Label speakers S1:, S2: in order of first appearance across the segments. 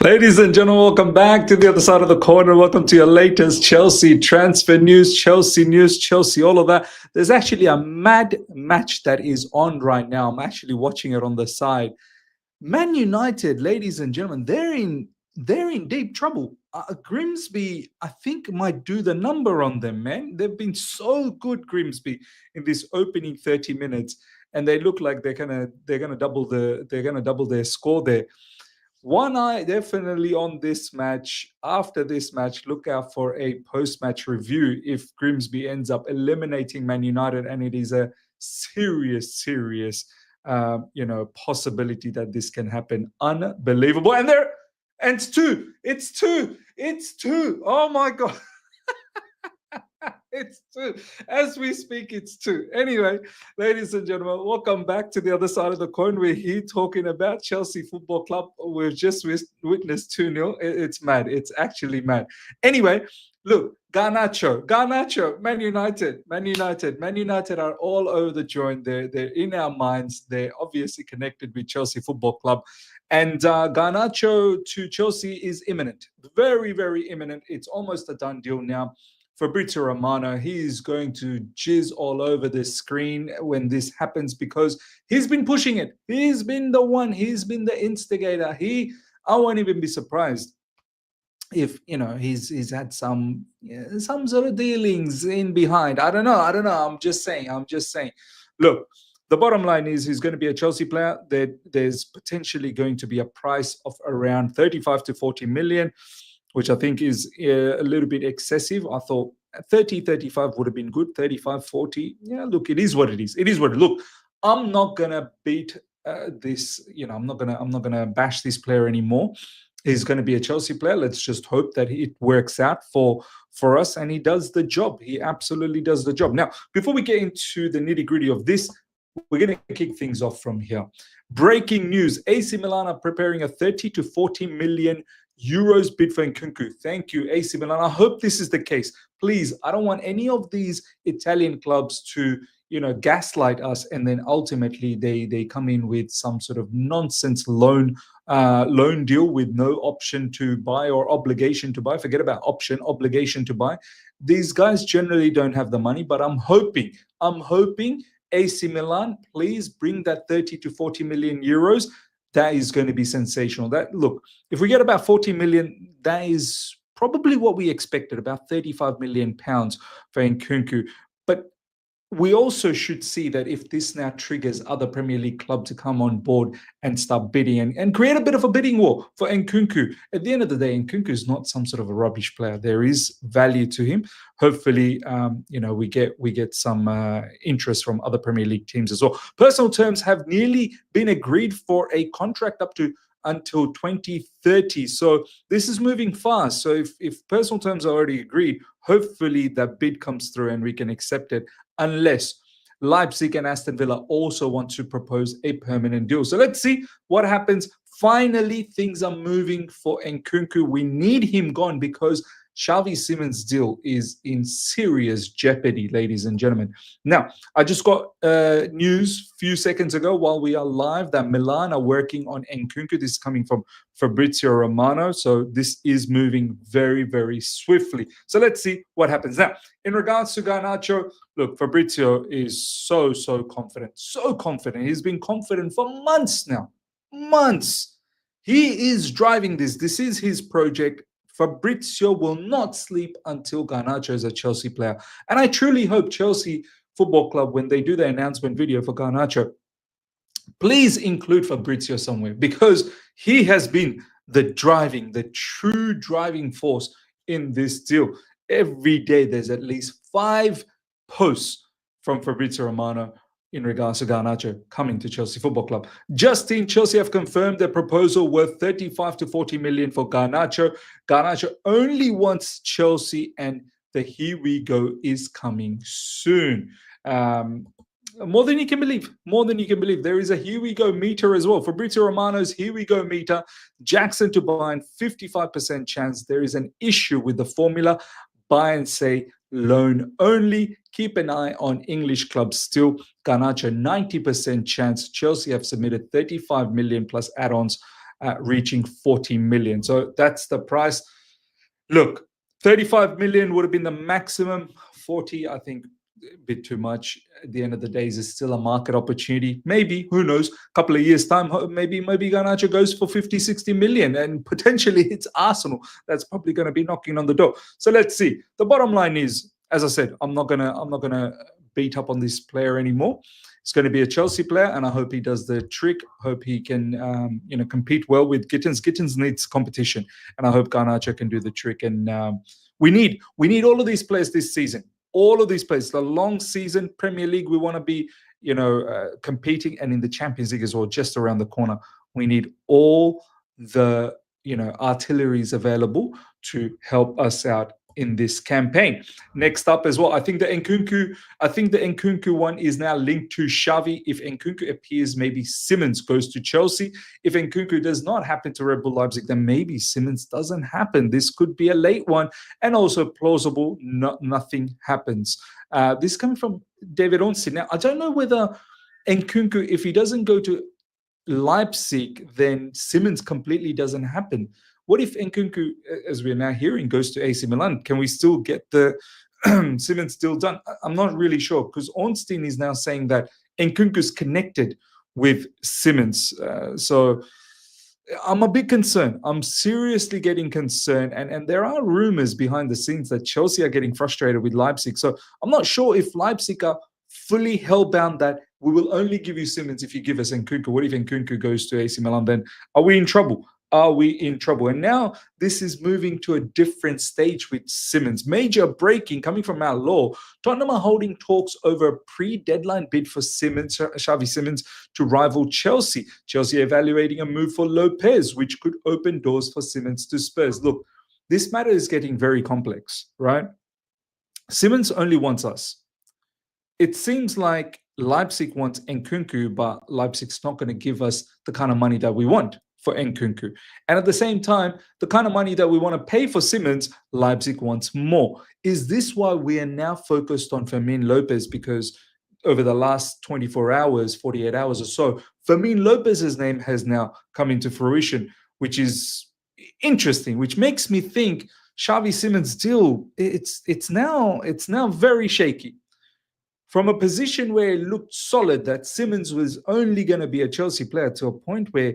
S1: Ladies and gentlemen, welcome back to the other side of the corner. Welcome to your latest Chelsea transfer news, Chelsea, all of that. There's actually a mad match that is on right now. I'm actually watching it on the side. Man United, ladies and gentlemen, they're in deep trouble. Grimsby, I think, might do the number on them, man. They've been so good, Grimsby, in this opening 30 minutes, and they look like they're gonna double their score there. One eye definitely on this match. After this match, look out for a post-match review if Grimsby ends up eliminating Man United, and it is a serious possibility that this can happen. Unbelievable. And it's two. Oh my God. It's two. As we speak, it's two. Anyway, ladies and gentlemen, welcome back to the other side of the coin. We're here talking about Chelsea Football Club. We've just witnessed 2-0. It's mad. It's actually mad. Anyway, look, Garnacho, Man United are all over the joint. They're in our minds. They're obviously connected with Chelsea Football Club. And Garnacho to Chelsea is imminent. Very, very imminent. It's almost a done deal now. Fabrizio Romano, he is going to jizz all over the screen when this happens because he's been pushing it. He's been the one. He's been the instigator. I won't even be surprised if he's had some sort of dealings in behind. I don't know. I'm just saying. Look, the bottom line is he's going to be a Chelsea player. There's potentially going to be a price of around 35 to 40 million. Which I think is a little bit excessive. I thought 30, 35 would have been good. 35, 40. Yeah, look, it is what it is. It is what it is. Look, I'm not gonna beat this. I'm not gonna bash this player anymore. He's going to be a Chelsea player. Let's just hope that it works out for us, and he does the job. He absolutely does the job. Now, before we get into the nitty-gritty of this, we're going to kick things off from here. Breaking news: AC Milan are preparing a 30 to 40 million euros bid for Nkunku. Thank you, AC Milan. I hope this is the case. Please, I don't want any of these Italian clubs to, gaslight us, and then ultimately they come in with some sort of nonsense loan deal with no option to buy or obligation to buy. Forget about option, obligation to buy. These guys generally don't have the money, but I'm hoping AC Milan, please bring that 30 to 40 million euros. That is going to be sensational. Look, if we get about 40 million, that is probably what we expected, about 35 million pounds for Nkunku. But we also should see that if this now triggers other Premier League clubs to come on board and start bidding and create a bit of a bidding war for Nkunku. At the end of the day, Nkunku is not some sort of a rubbish player. There is value to him. Hopefully, we get some interest from other Premier League teams as well. Personal terms have nearly been agreed for a contract up to until 2030. So this is moving fast. So if personal terms are already agreed, hopefully that bid comes through and we can accept it, unless Leipzig and Aston Villa also want to propose a permanent deal. So let's see what happens. Finally, things are moving for Nkunku. We need him gone because Xavi Simons' deal is in serious jeopardy, ladies and gentlemen. Now, I just got news a few seconds ago while we are live that Milan are working on Nkunku. This is coming from Fabrizio Romano. So this is moving very, very swiftly. So let's see what happens. Now, in regards to Garnacho, look, Fabrizio is so confident. So confident. He's been confident for months now. Months. He is driving this. This is his project. Fabrizio will not sleep until Garnacho is a Chelsea player. And I truly hope Chelsea Football Club, when they do the announcement video for Garnacho, please include Fabrizio somewhere, because he has been the true driving force in this deal. Every day there's at least 5 posts from Fabrizio Romano in regards to Garnacho coming to Chelsea Football Club. Justin, Chelsea have confirmed their proposal worth 35 to 40 million for Garnacho. Garnacho only wants Chelsea, and the here we go is coming soon. More than you can believe. There is a here we go meter as well. Fabrizio Romano's here we go meter. Jackson to Bayern, 55% chance. There is an issue with the formula. Bayern say loan only. Keep an eye on English clubs still. Garnacho, 90% chance. Chelsea have submitted 35 million plus add-ons. reaching 40 million. So that's the price. Look, 35 million would have been the maximum. 40, I think, a bit too much. At the end of the day, is still a market opportunity. Maybe, who knows, a couple of years' time, maybe Garnacho goes for 50, 60 million, and potentially it's Arsenal that's probably going to be knocking on the door. So let's see. The bottom line is, as I said, I'm not gonna beat up on this player anymore. It's going to be a Chelsea player, and I hope he does the trick. Hope he can, compete well with Gittins. Gittins needs competition, and I hope Garnacho can do the trick. And we need all of these players this season. All of these players. The long season, Premier League, we want to be, competing, and in the Champions League as well, just around the corner. We need all the artilleries available to help us out in this campaign. Next up as well, I think the Nkunku one is now linked to Xavi. If Nkunku appears, maybe Simmons goes to Chelsea. If Nkunku does not happen to Red Bull Leipzig, then maybe Simmons doesn't happen. This could be a late one, and also plausible nothing happens. This is coming from David Onsi. Now, I don't know whether Nkunku, if he doesn't go to Leipzig, then Simmons completely doesn't happen. What if Nkunku, as we're now hearing, goes to AC Milan? Can we still get the Simmons still done? I'm not really sure, because Ornstein is now saying that Nkunku's connected with Simmons. So I'm a bit concerned. I'm seriously getting concerned. And there are rumors behind the scenes that Chelsea are getting frustrated with Leipzig. So I'm not sure if Leipzig are fully hellbound that we will only give you Simmons if you give us Nkunku. What if Nkunku goes to AC Milan? Then are we in trouble? Are we in trouble? And now this is moving to a different stage with Simmons. Major breaking coming from our law. Tottenham are holding talks over a pre-deadline bid for Simmons, Xavi Simmons, to rival Chelsea. Chelsea evaluating a move for Lopez, which could open doors for Simmons to Spurs. Look, this matter is getting very complex, right? Simmons only wants us. It seems like Leipzig wants Nkunku, but Leipzig's not going to give us the kind of money that we want for Nkunku. And at the same time, the kind of money that we want to pay for Simmons, Leipzig wants more. Is this why we are now focused on Fermin Lopez? Because over the last 24 hours, 48 hours or so, Fermin Lopez's name has now come into fruition, which is interesting, which makes me think Xavi Simmons deal, it's now very shaky. From a position where it looked solid that Simmons was only going to be a Chelsea player, to a point where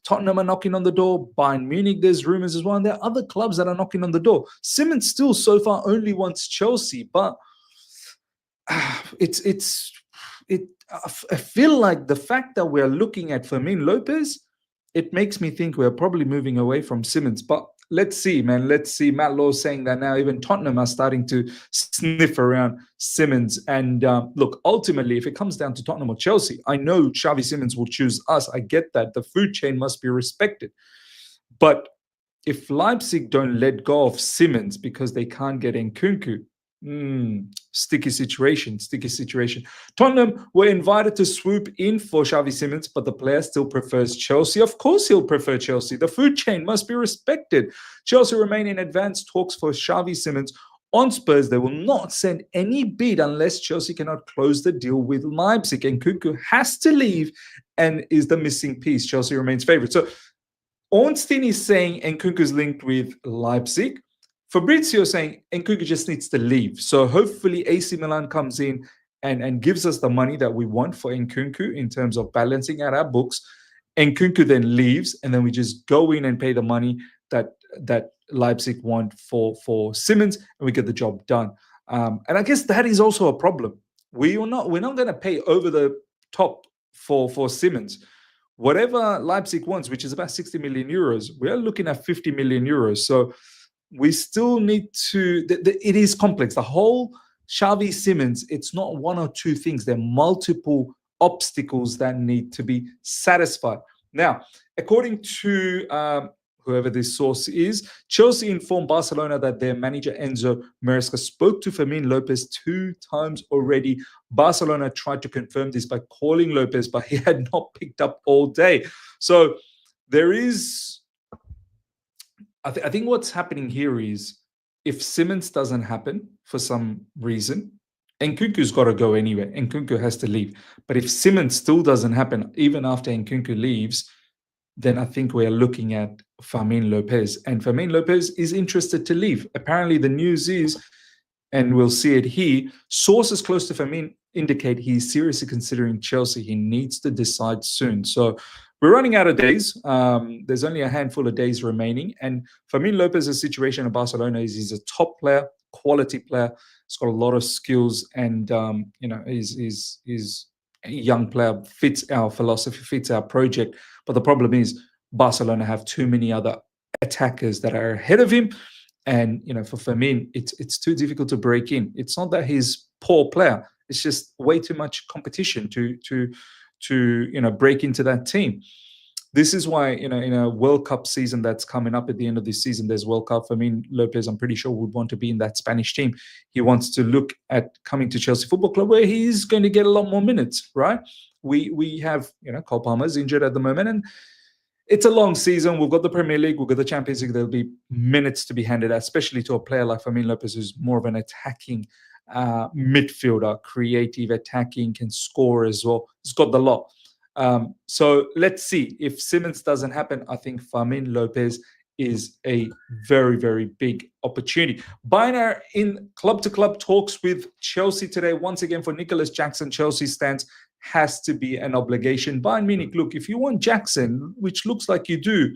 S1: Tottenham are knocking on the door, Bayern Munich, there's rumors as well, and there are other clubs that are knocking on the door. Simmons still so far only wants Chelsea, but I feel like the fact that we're looking at Fermin Lopez, it makes me think we're probably moving away from Simmons. But let's see, man. Let's see. Matt Law saying that now even Tottenham are starting to sniff around Simmons. And look, ultimately, if it comes down to Tottenham or Chelsea, I know Xavi Simmons will choose us. I get that. The food chain must be respected. But if Leipzig don't let go of Simmons because they can't get Nkunku, sticky situation. Tottenham were invited to swoop in for Xavi Simmons, but the player still prefers Chelsea. Of course he'll prefer Chelsea. The food chain must be respected. Chelsea remain in advanced talks for Xavi Simmons. On Spurs, they will not send any bid unless Chelsea cannot close the deal with Leipzig. And Nkunku has to leave and is the missing piece. Chelsea remains favourite. So Ornstein is saying Nkunku's linked with Leipzig. Fabrizio saying Nkunku just needs to leave. So hopefully AC Milan comes in and gives us the money that we want for Nkunku in terms of balancing out our books. Nkunku then leaves, and then we just go in and pay the money that Leipzig want for Simmons, and we get the job done. And I guess that is also a problem. We're not going to pay over the top for Simmons. Whatever Leipzig wants, which is about 60 million euros, we are looking at 50 million euros. So we still need to, it is complex. The whole Xavi Simmons, it's not one or two things. There are multiple obstacles that need to be satisfied. Now, according to whoever this source is, Chelsea informed Barcelona that their manager Enzo Maresca spoke to Fermin Lopez 2 times already. Barcelona tried to confirm this by calling Lopez, but he had not picked up all day. So there is... I think what's happening here is if Simmons doesn't happen for some reason, Nkunku's got to go anyway. Nkunku has to leave. But if Simmons still doesn't happen, even after Nkunku leaves, then I think we're looking at Fermin Lopez. And Fermin Lopez is interested to leave. Apparently, the news is, and we'll see it here, sources close to Fermin indicate he's seriously considering Chelsea. He needs to decide soon. So we're running out of days. There's only a handful of days remaining. And Fermin Lopez's situation at Barcelona is he's a top player, quality player. He's got a lot of skills, and he's a young player, fits our philosophy, fits our project. But the problem is Barcelona have too many other attackers that are ahead of him. And for Fermin, it's too difficult to break in. It's not that he's poor player; it's just way too much competition to break into that team. This is why in a World Cup season that's coming up at the end of this season, there's World Cup. Fermin Lopez, I'm pretty sure, would want to be in that Spanish team. He wants to look at coming to Chelsea Football Club, where he's going to get a lot more minutes. Right? We have Cole Palmer's injured at the moment, and it's a long season. We've got the Premier League, we've got the Champions League. There'll be minutes to be handed out, especially to a player like Fermin Lopez, who's more of an attacking midfielder, creative, attacking, can score as well. He's got the lot. So let's see. If Simmons doesn't happen, I think Fermin Lopez is a very, very big opportunity. Bayern are in club-to-club talks with Chelsea today. Once again, for Nicholas Jackson, Chelsea stance has to be an obligation. Bayern Munich, look, if you want Jackson, which looks like you do,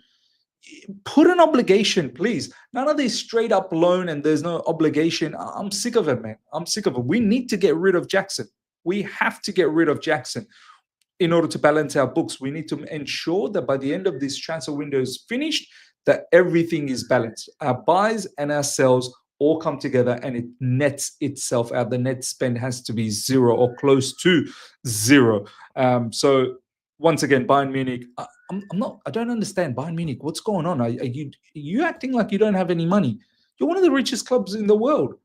S1: put an obligation, please. None of this straight up loan and there's no obligation. I'm sick of it, man. I'm sick of it. We need to get rid of Jackson. We have to get rid of Jackson in order to balance our books. We need to ensure that by the end of this transfer window is finished, that everything is balanced. Our buys and our sells all come together and it nets itself out. The net spend has to be zero or close to zero. So once again, Bayern Munich, I don't understand. Bayern Munich, what's going on? Are you acting like you don't have any money? You're one of the richest clubs in the world.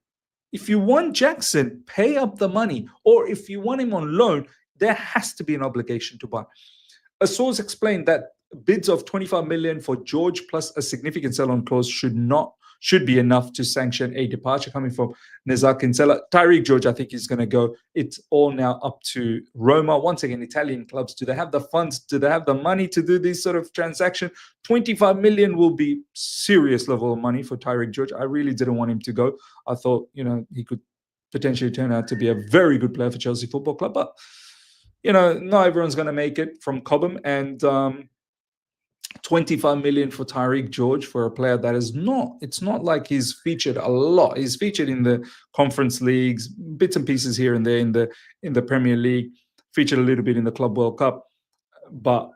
S1: If you want Jackson, pay up the money. Or if you want him on loan, there has to be an obligation to buy. A source explained that bids of 25 million for George plus a significant sell-on clause should be enough to sanction a departure coming from Nezar Kinsella. Tyreek George, I think, is going to go. It's all now up to Roma. Once again, Italian clubs, do they have the funds? Do they have the money to do this sort of transaction? 25 million will be serious level of money for Tyreek George. I really didn't want him to go. I thought, he could potentially turn out to be a very good player for Chelsea Football Club. But, not everyone's going to make it from Cobham. And 25 million for Tyreek George for a player that is it's not like he's featured a lot. He's featured in the conference leagues, bits and pieces here and there in the Premier League, featured a little bit in the Club World Cup. But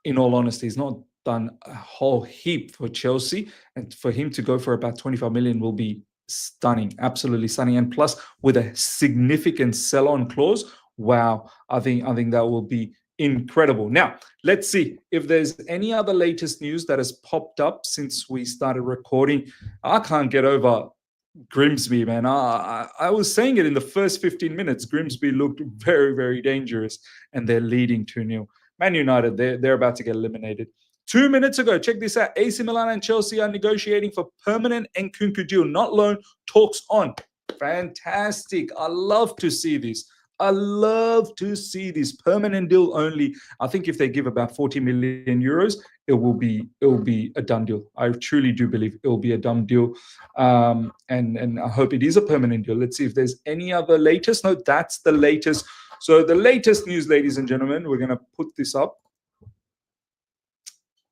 S1: in all honesty, he's not done a whole heap for Chelsea. And for him to go for about 25 million will be stunning, absolutely stunning. And plus with a significant sell-on clause, wow, I think that will be incredible. Now, let's see if there's any other latest news that has popped up since we started recording. I can't get over Grimsby, man. I was saying it in the first 15 minutes. Grimsby looked very, very dangerous, and they're leading 2-0. Man United, they're about to get eliminated. 2 minutes ago, check this out. AC Milan and Chelsea are negotiating for permanent Nkunku deal, not loan, talks on. Fantastic. I love to see this. I love to see this permanent deal only. I think if they give about 40 million euros, it will be a done deal. I truly do believe it will be a done deal. And I hope it is a permanent deal. Let's see if there's any other latest. No, that's the latest. So the latest news, ladies and gentlemen, we're going to put this up.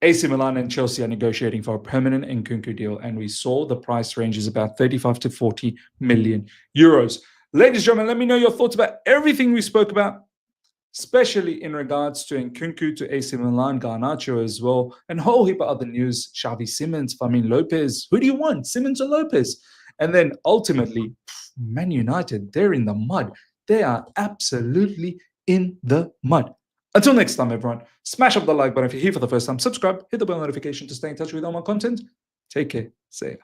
S1: AC Milan and Chelsea are negotiating for a permanent Nkunku deal. And we saw the price range is about 35 to 40 million euros. Ladies and gentlemen, let me know your thoughts about everything we spoke about, especially in regards to Nkunku, to AC Milan, Garnacho as well, and a whole heap of other news. Xavi, Simmons, Fermin Lopez. Who do you want, Simmons or Lopez? And then ultimately, Man United, they're in the mud. They are absolutely in the mud. Until next time, everyone, smash up the like button if you're here for the first time. Subscribe, hit the bell notification to stay in touch with all my content. Take care. See ya.